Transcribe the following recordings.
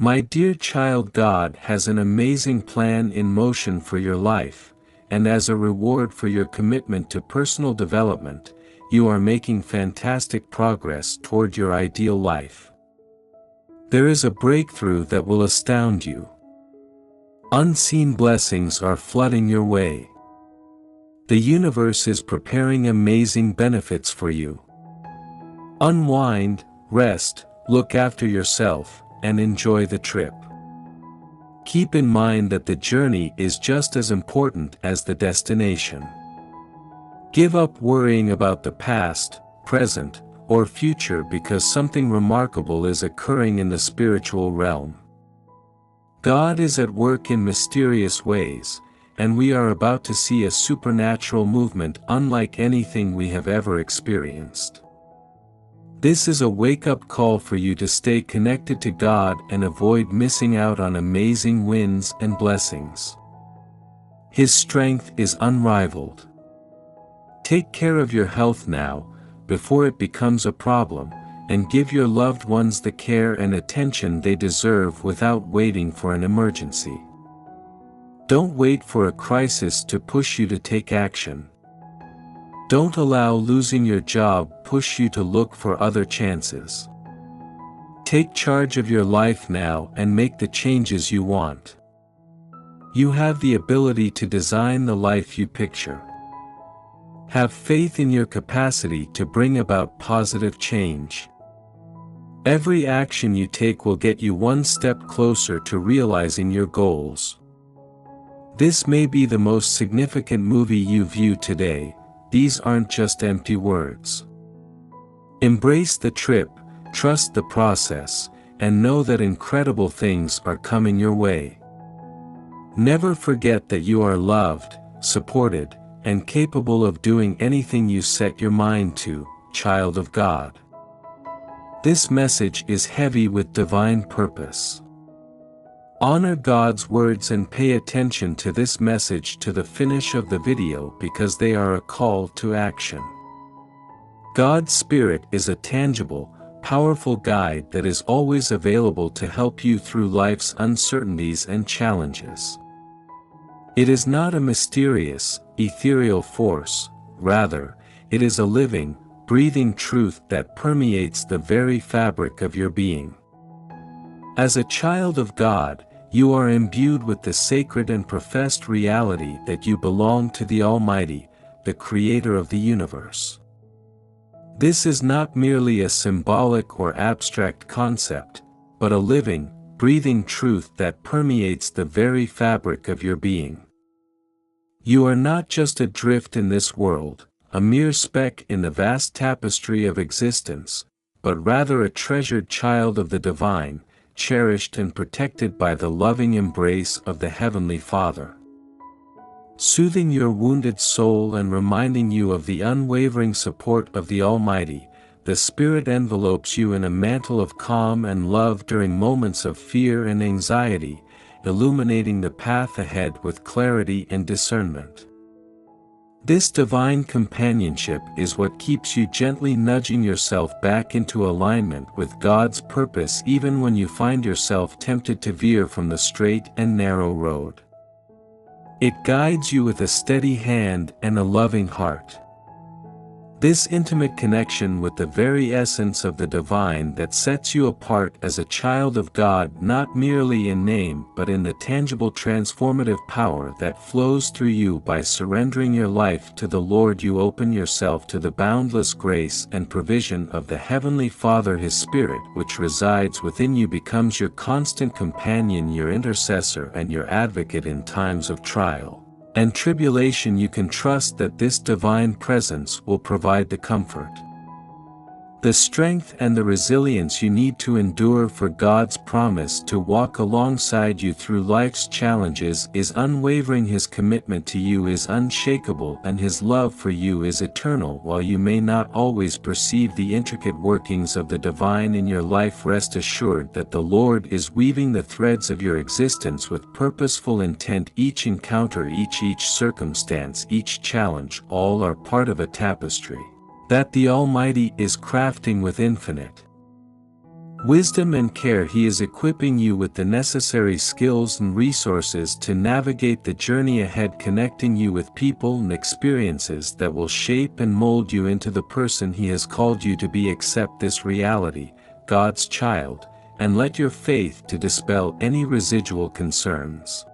My dear child, God has an amazing plan in motion for your life, and as a reward for your commitment to personal development, you are making fantastic progress toward your ideal life. There is a breakthrough that will astound you. Unseen blessings are flooding your way. The universe is preparing amazing benefits for you. Unwind, rest, look after yourself, and enjoy the trip. Keep in mind that the journey is just as important as the destination. Give up worrying about the past, present, or future because something remarkable is occurring in the spiritual realm. God is at work in mysterious ways, and we are about to see a supernatural movement unlike anything we have ever experienced. This is a wake-up call for you to stay connected to God and avoid missing out on amazing wins and blessings. His strength is unrivaled. Take care of your health now, before it becomes a problem, and give your loved ones the care and attention they deserve without waiting for an emergency. Don't wait for a crisis to push you to take action. Don't allow losing your job push you to look for other chances. Take charge of your life now and make the changes you want. You have the ability to design the life you picture. Have faith in your capacity to bring about positive change. Every action you take will get you one step closer to realizing your goals. This may be the most significant movie you view today. These aren't just empty words. Embrace the trip, trust the process, and know that incredible things are coming your way. Never forget that you are loved, supported, and capable of doing anything you set your mind to, child of God. This message is heavy with divine purpose. Honor God's words and pay attention to this message to the finish of the video because they are a call to action. God's Spirit is a tangible, powerful guide that is always available to help you through life's uncertainties and challenges. It is not a mysterious, ethereal force, rather, it is a living, breathing truth that permeates the very fabric of your being. As a child of God, you are imbued with the sacred and professed reality that you belong to the Almighty, the Creator of the universe. This is not merely a symbolic or abstract concept, but a living, breathing truth that permeates the very fabric of your being. You are not just adrift in this world, a mere speck in the vast tapestry of existence, but rather a treasured child of the divine, cherished and protected by the loving embrace of the Heavenly Father. Soothing your wounded soul and reminding you of the unwavering support of the Almighty, the Spirit envelopes you in a mantle of calm and love during moments of fear and anxiety, illuminating the path ahead with clarity and discernment. This divine companionship is what keeps you gently nudging yourself back into alignment with God's purpose even when you find yourself tempted to veer from the straight and narrow road. It guides you with a steady hand and a loving heart. This intimate connection with the very essence of the divine that sets you apart as a child of God not merely in name but in the tangible transformative power that flows through you by surrendering your life to the Lord. You open yourself to the boundless grace and provision of the Heavenly Father. His Spirit which resides within you becomes your constant companion, your intercessor and your advocate in times of trial and tribulation. You can trust that this divine presence will provide the comfort, the strength and the resilience you need to endure, for God's promise to walk alongside you through life's challenges is unwavering. His commitment to you is unshakable and His love for you is eternal. While you may not always perceive the intricate workings of the divine in your life, rest assured that the Lord is weaving the threads of your existence with purposeful intent. Each encounter, each circumstance, each challenge, all are part of a tapestry that the Almighty is crafting with infinite wisdom and care. He is equipping you with the necessary skills and resources to navigate the journey ahead, connecting you with people and experiences that will shape and mold you into the person He has called you to be. Accept this reality, God's child, and let your faith to dispel any residual concerns.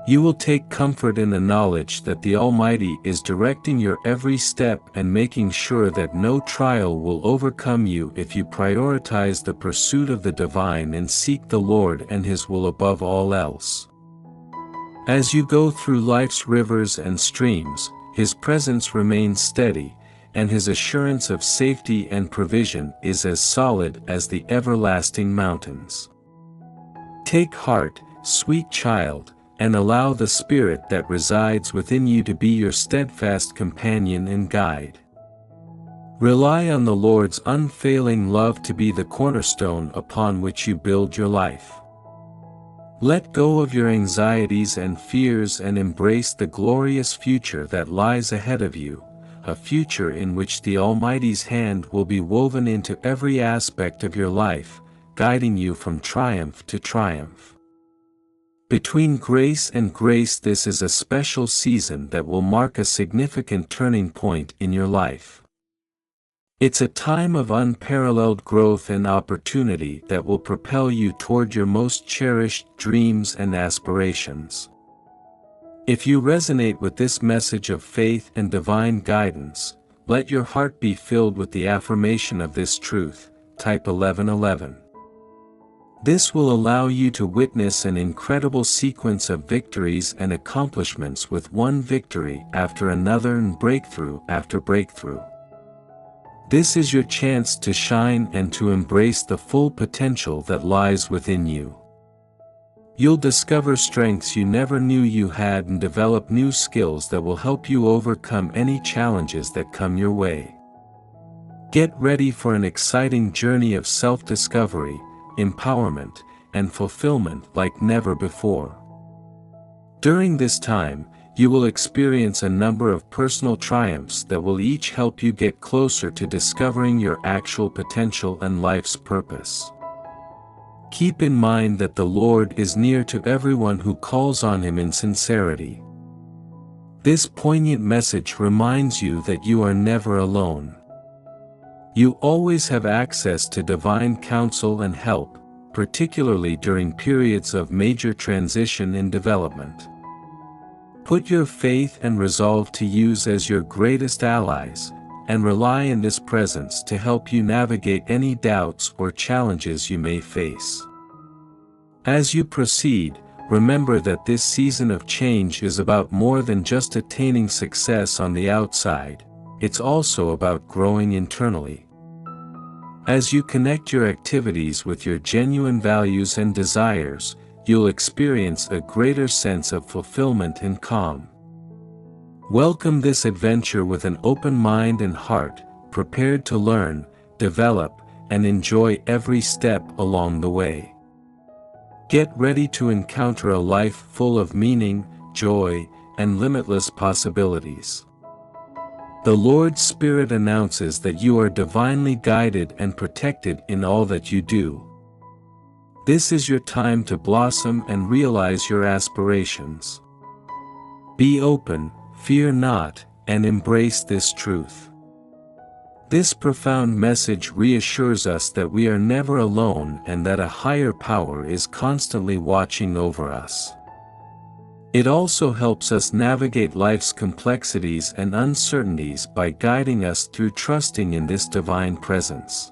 You will take comfort in the knowledge that the Almighty is directing your every step and making sure that no trial will overcome you if you prioritize the pursuit of the divine and seek the Lord and His will above all else. As you go through life's rivers and streams, His presence remains steady, and His assurance of safety and provision is as solid as the everlasting mountains. Take heart, sweet child, and allow the Spirit that resides within you to be your steadfast companion and guide. Rely on the Lord's unfailing love to be the cornerstone upon which you build your life. Let go of your anxieties and fears and embrace the glorious future that lies ahead of you, a future in which the Almighty's hand will be woven into every aspect of your life, guiding you from triumph to triumph. Between grace and grace, this is a special season that will mark a significant turning point in your life. It's a time of unparalleled growth and opportunity that will propel you toward your most cherished dreams and aspirations. If you resonate with this message of faith and divine guidance, let your heart be filled with the affirmation of this truth. Type 1111. This will allow you to witness an incredible sequence of victories and accomplishments, with one victory after another and breakthrough after breakthrough. This is your chance to shine and to embrace the full potential that lies within you. You'll discover strengths you never knew you had and develop new skills that will help you overcome any challenges that come your way. Get ready for an exciting journey of self-discovery, empowerment, and fulfillment like never before. During this time, you will experience a number of personal triumphs that will each help you get closer to discovering your actual potential and life's purpose. Keep in mind that the Lord is near to everyone who calls on Him in sincerity. This poignant message reminds you that you are never alone. You always have access to divine counsel and help, particularly during periods of major transition and development. Put your faith and resolve to use as your greatest allies, and rely on this presence to help you navigate any doubts or challenges you may face. As you proceed, remember that this season of change is about more than just attaining success on the outside. It's also about growing internally. As you connect your activities with your genuine values and desires, you'll experience a greater sense of fulfillment and calm. Welcome this adventure with an open mind and heart, prepared to learn, develop, and enjoy every step along the way. Get ready to encounter a life full of meaning, joy, and limitless possibilities. The Lord's Spirit announces that you are divinely guided and protected in all that you do. This is your time to blossom and realize your aspirations. Be open, fear not, and embrace this truth. This profound message reassures us that we are never alone and that a higher power is constantly watching over us. It also helps us navigate life's complexities and uncertainties by guiding us through trusting in this divine presence.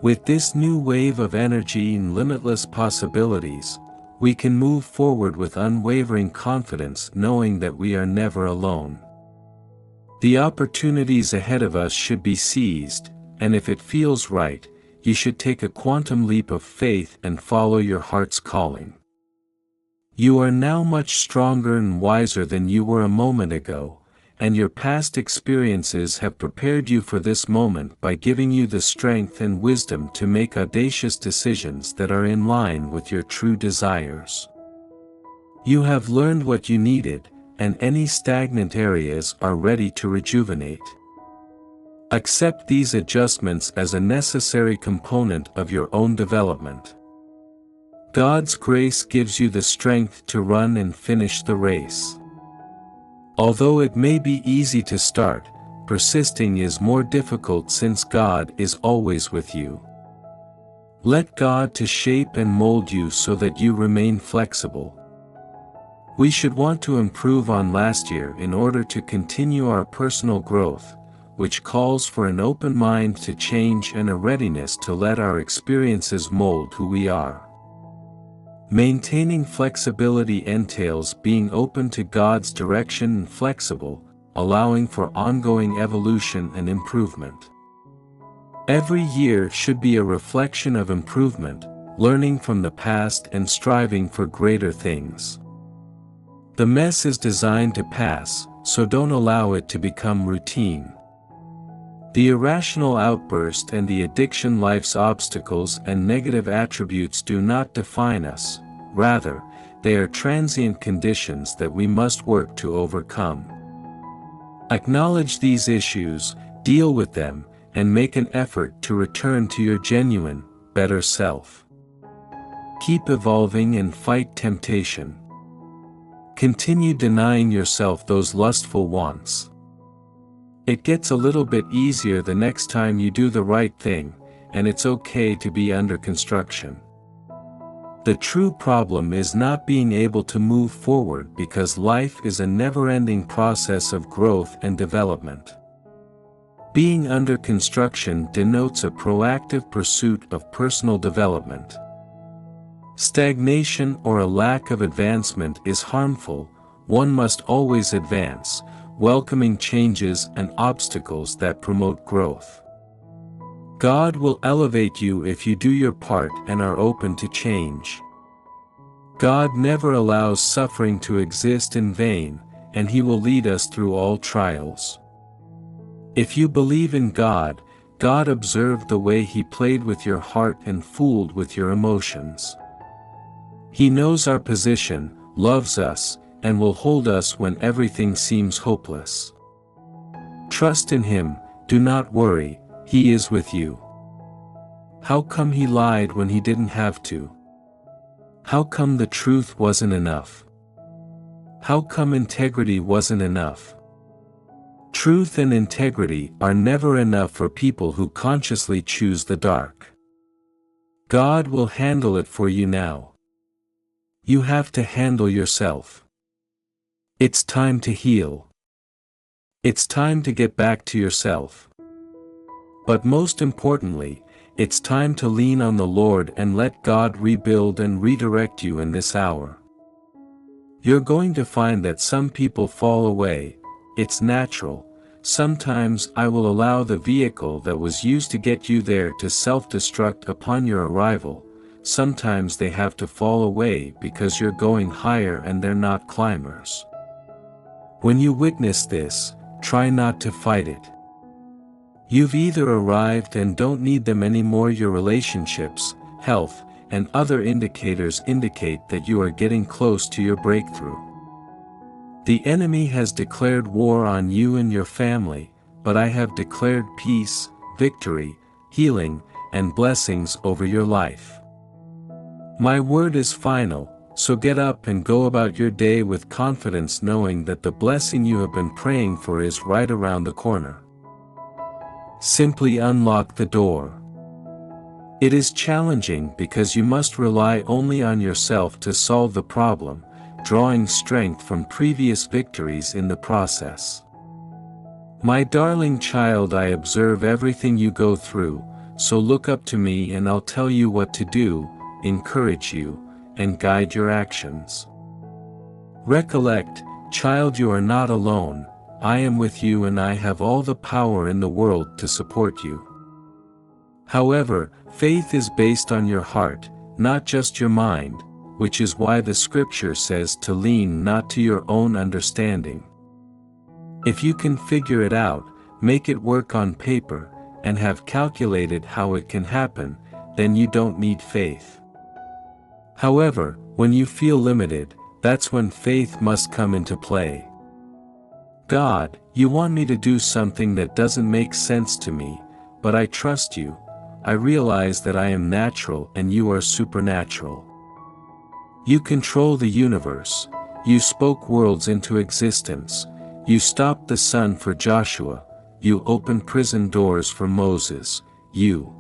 With this new wave of energy and limitless possibilities, we can move forward with unwavering confidence, knowing that we are never alone. The opportunities ahead of us should be seized, and if it feels right, you should take a quantum leap of faith and follow your heart's calling. You are now much stronger and wiser than you were a moment ago, and your past experiences have prepared you for this moment by giving you the strength and wisdom to make audacious decisions that are in line with your true desires. You have learned what you needed, and any stagnant areas are ready to rejuvenate. Accept these adjustments as a necessary component of your own development. God's grace gives you the strength to run and finish the race. Although it may be easy to start, persisting is more difficult since God is always with you. Let God to shape and mold you so that you remain flexible. We should want to improve on last year in order to continue our personal growth, which calls for an open mind to change and a readiness to let our experiences mold who we are. Maintaining flexibility entails being open to God's direction and flexible, allowing for ongoing evolution and improvement. Every year should be a reflection of improvement, learning from the past and striving for greater things. The mess is designed to pass, so don't allow it to become routine. The irrational outburst and the addiction life's obstacles and negative attributes do not define us, rather, they are transient conditions that we must work to overcome. Acknowledge these issues, deal with them, and make an effort to return to your genuine, better self. Keep evolving and fight temptation. Continue denying yourself those lustful wants. It gets a little bit easier the next time you do the right thing, and it's okay to be under construction. The true problem is not being able to move forward because life is a never-ending process of growth and development. Being under construction denotes a proactive pursuit of personal development. Stagnation or a lack of advancement is harmful. One must always advance, welcoming changes and obstacles that promote growth. God will elevate you if you do your part and are open to change. God never allows suffering to exist in vain, and He will lead us through all trials. If you believe in God, God observed the way He played with your heart and fooled with your emotions. He knows our position, loves us, and will hold us when everything seems hopeless. Trust in Him, do not worry, He is with you. How come He lied when He didn't have to? How come the truth wasn't enough? How come integrity wasn't enough? Truth and integrity are never enough for people who consciously choose the dark. God will handle it for you now. You have to handle yourself. It's time to heal. It's time to get back to yourself. But most importantly, it's time to lean on the Lord and let God rebuild and redirect you in this hour. You're going to find that some people fall away. It's natural. Sometimes I will allow the vehicle that was used to get you there to self-destruct upon your arrival. Sometimes they have to fall away because you're going higher and they're not climbers. When you witness this, try not to fight it. You've either arrived and don't need them anymore. Your relationships, health, and other indicators indicate that you are getting close to your breakthrough. The enemy has declared war on you and your family, but I have declared peace, victory, healing, and blessings over your life. My word is final, so get up and go about your day with confidence, knowing that the blessing you have been praying for is right around the corner. Simply unlock the door. It is challenging because you must rely only on yourself to solve the problem, drawing strength from previous victories in the process. My darling child, I observe everything you go through, so look up to me and I'll tell you what to do, encourage you, and guide your actions. Recollect, child, you are not alone. I am with you and I have all the power in the world to support you. However, faith is based on your heart, not just your mind, which is why the scripture says to lean not to your own understanding. If you can figure it out, make it work on paper, and have calculated how it can happen, then you don't need faith. However, when you feel limited, that's when faith must come into play. God, You want me to do something that doesn't make sense to me, but I trust you. I realize that I am natural and you are supernatural. You control the universe. You spoke worlds into existence. You stopped the sun for Joshua. You opened prison doors for Moses. You